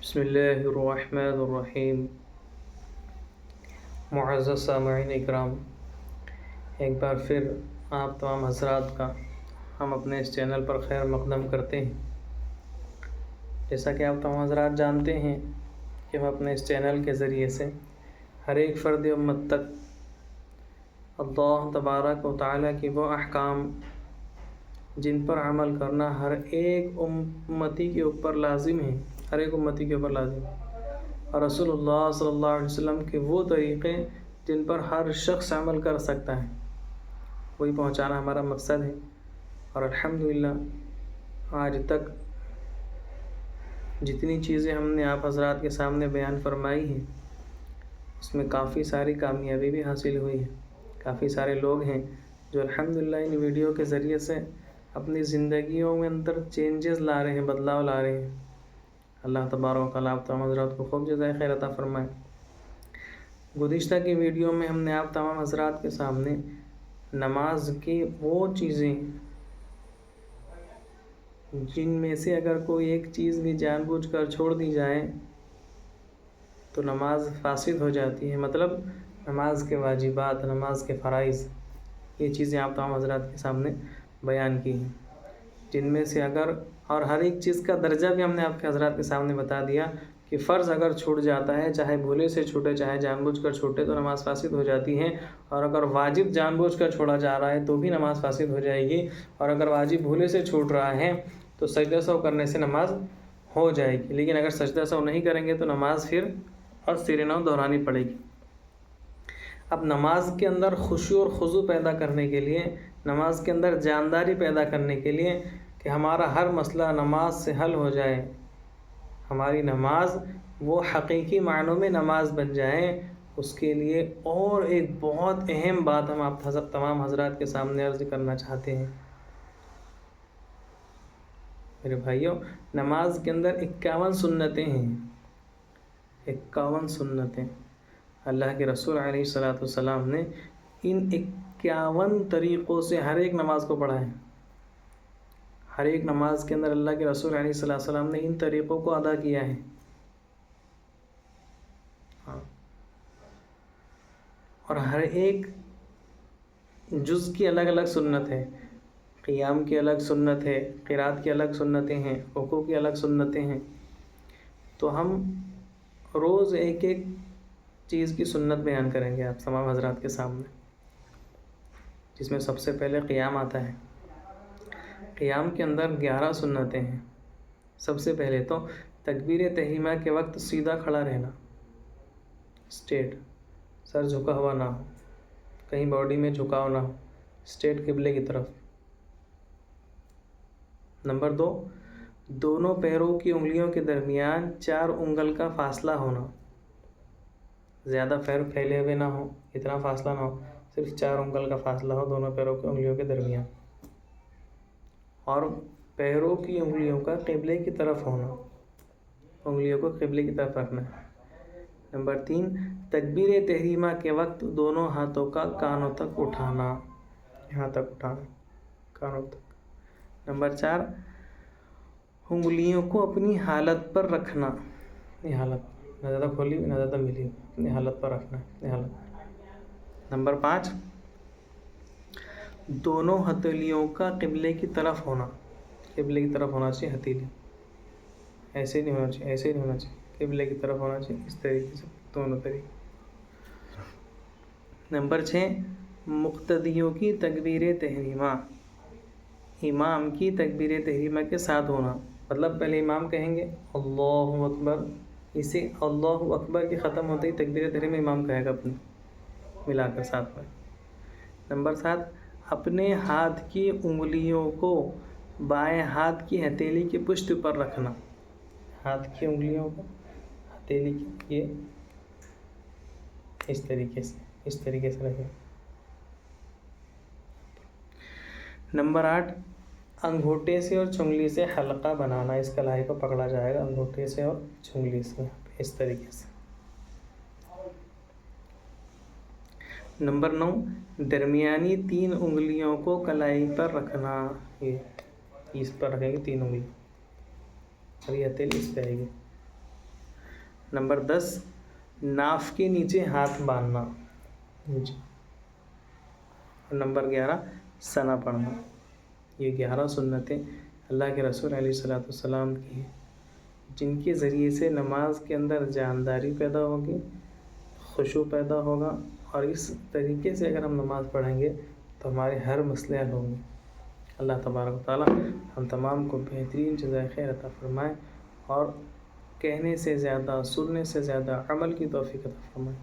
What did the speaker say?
بسم اللہ الرحمن الرحیم۔ معزز سامعین اکرام، ایک بار پھر آپ تمام حضرات کا ہم اپنے اس چینل پر خیر مقدم کرتے ہیں۔ جیسا کہ آپ تمام حضرات جانتے ہیں کہ ہم اپنے اس چینل کے ذریعے سے ہر ایک فرد امت تک اللہ تبارک و تعالیٰ کی وہ احکام جن پر عمل کرنا ہر ایک امتی کے اوپر لازم ہے، ہر ایک امتی کے اوپر لازم ہے، اور رسول اللہ صلی اللہ علیہ وسلم کے وہ طریقے جن پر ہر شخص عمل کر سکتا ہے، وہی پہنچانا ہمارا مقصد ہے۔ اور الحمدللہ آج تک جتنی چیزیں ہم نے آپ حضرات کے سامنے بیان فرمائی ہیں، اس میں کافی ساری کامیابی بھی حاصل ہوئی ہے۔ کافی سارے لوگ ہیں جو الحمدللہ ان ویڈیو کے ذریعے سے اپنی زندگیوں میں اندر چینجز لا رہے ہیں، بدلاؤ لا رہے ہیں۔ اللہ تبارک و تعالیٰ آپ تمام حضرات کو خوب جزائے خیر عطا فرمائے۔ گزشتہ کی ویڈیو میں ہم نے آپ تمام حضرات کے سامنے نماز کی وہ چیزیں جن میں سے اگر کوئی ایک چیز بھی جان بوجھ کر چھوڑ دی جائے تو نماز فاسد ہو جاتی ہے، مطلب نماز کے واجبات، نماز کے فرائض، یہ چیزیں آپ تمام حضرات کے سامنے بیان کی ہیں، جن میں سے اور ہر ایک چیز کا درجہ بھی ہم نے آپ کے حضرات کے سامنے بتا دیا کہ فرض اگر چھوٹ جاتا ہے، چاہے بھولے سے چھوٹے چاہے جان بوجھ کر چھوٹے، تو نماز فاسد ہو جاتی ہے، اور اگر واجب جان بوجھ کر چھوڑا جا رہا ہے تو بھی نماز فاسد ہو جائے گی، اور اگر واجب بھولے سے چھوٹ رہا ہے تو سجدہ سہو کرنے سے نماز ہو جائے گی، لیکن اگر سجدہ سہو نہیں کریں گے تو نماز پھر اور سر نو دہرانی پڑے گی۔ اب نماز کے اندر خشوع اور خضوع پیدا کرنے کے لیے، نماز کے اندر جانداری پیدا کرنے کے لیے کہ ہمارا ہر مسئلہ نماز سے حل ہو جائے، ہماری نماز وہ حقیقی معنوں میں نماز بن جائے، اس کے لیے اور ایک بہت اہم بات ہم آپ تمام حضرات کے سامنے عرض کرنا چاہتے ہیں۔ میرے بھائیوں، نماز کے اندر 51 سنتیں ہیں، 51 سنتیں۔ اللہ کے رسول علیہ السلام نے ان 51 طریقوں سے ہر ایک نماز کو پڑھا ہے۔ ہر ایک نماز کے اندر اللہ کے رسول علیہ السلام نے ان طریقوں کو ادا کیا ہے۔ اور ہر ایک جز کی الگ الگ سنت ہے، قیام کی الگ سنت ہے، قرات کی الگ سنتیں ہیں، رکوع کی الگ سنتیں ہیں۔ تو ہم روز ایک ایک چیز کی سنت بیان کریں گے آپ تمام حضرات کے سامنے، جس میں سب سے پہلے قیام آتا ہے۔ قیام کے اندر 11 سنتیں ہیں۔ سب سے پہلے تو تکبیر تحریمہ کے وقت سیدھا کھڑا رہنا، اسٹیٹ، سر جھکا ہوا نہ ہو، کہیں باڈی میں جھکاؤ نہ ہو، اسٹیٹ قبلے کی طرف۔ نمبر 2، دونوں پیروں کی انگلیوں کے درمیان 4 انگل کا فاصلہ ہونا، زیادہ پیر پھیلے ہوئے نہ ہو، اتنا فاصلہ نہ ہو، صرف 4 انگل کا فاصلہ ہو دونوں پیروں کی انگلیوں کے درمیان، اور پیروں کی انگلیوں کا قبلے کی طرف ہونا، انگلیوں کو قبلے کی طرف رکھنا ہے۔ نمبر 3، تکبیر تحریمہ کے وقت دونوں ہاتھوں کا کانوں تک اٹھانا، یہاں تک اٹھانا، کانوں تک۔ نمبر 4، انگلیوں کو اپنی حالت پر رکھنا، اپنی حالت، نہ زیادہ کھولی نہ زیادہ ملی، اپنی حالت پر رکھنا ہے، اپنی حالت۔ نمبر 5، دونوں ہتھیلیوں کا قبلے کی طرف ہونا، قبلے کی طرف ہونا چاہیے ہتھیلی، ایسے نہیں ہونا چاہیے، ایسے نہیں ہونا چاہیے، قبلے کی طرف ہونا چاہیے، اس طریقے سے، دونوں طریقے۔ نمبر 6، مقتدیوں کی تکبیر تحریمہ، امام کی تکبیر تحریمہ کے ساتھ ہونا، مطلب پہلے امام کہیں گے اللہ اکبر، اسے اللہ اکبر کی ختم ہوتے ہی تکبیر تحریمہ امام کہے گا اپنی ملا کر ساتھ میں۔ نمبر 7، اپنے ہاتھ کی انگلیوں کو بائیں ہاتھ کی ہتھیلی کی پشت پر رکھنا، ہاتھ کی انگلیوں کو ہتھیلی کی، یہ اس طریقے سے رکھیں۔ نمبر 8، انگوٹھے سے اور چنگلی سے حلقہ بنانا، اس کلائی کو پکڑا جائے گا انگوٹھے سے اور چنگلی سے، اس طریقے سے۔ نمبر 9، درمیانی 3 انگلیوں کو کلائی پر رکھنا، یہ اس پر رکھیں گے 3 انگلی، اور یہ ہتھیلی اس پہ آئے گی۔ نمبر 10 ناف کے نیچے ہاتھ باندھنا جی. اور نمبر 11 ثنا پڑھنا. یہ 11 سنتیں اللہ کے رسول علیہ الصلوۃ والسلام کی ہیں، جن کے ذریعے سے نماز کے اندر جانداری پیدا ہوگی، خشوع پیدا ہوگا، اور اس طریقے سے اگر ہم نماز پڑھیں گے تو ہمارے ہر مسئلے حل ہوں گے. اللہ تبارک و تعالیٰ ہم تمام کو بہترین جزائے خیر عطا فرمائے اور کہنے سے زیادہ، سننے سے زیادہ عمل کی توفیق عطا فرمائے.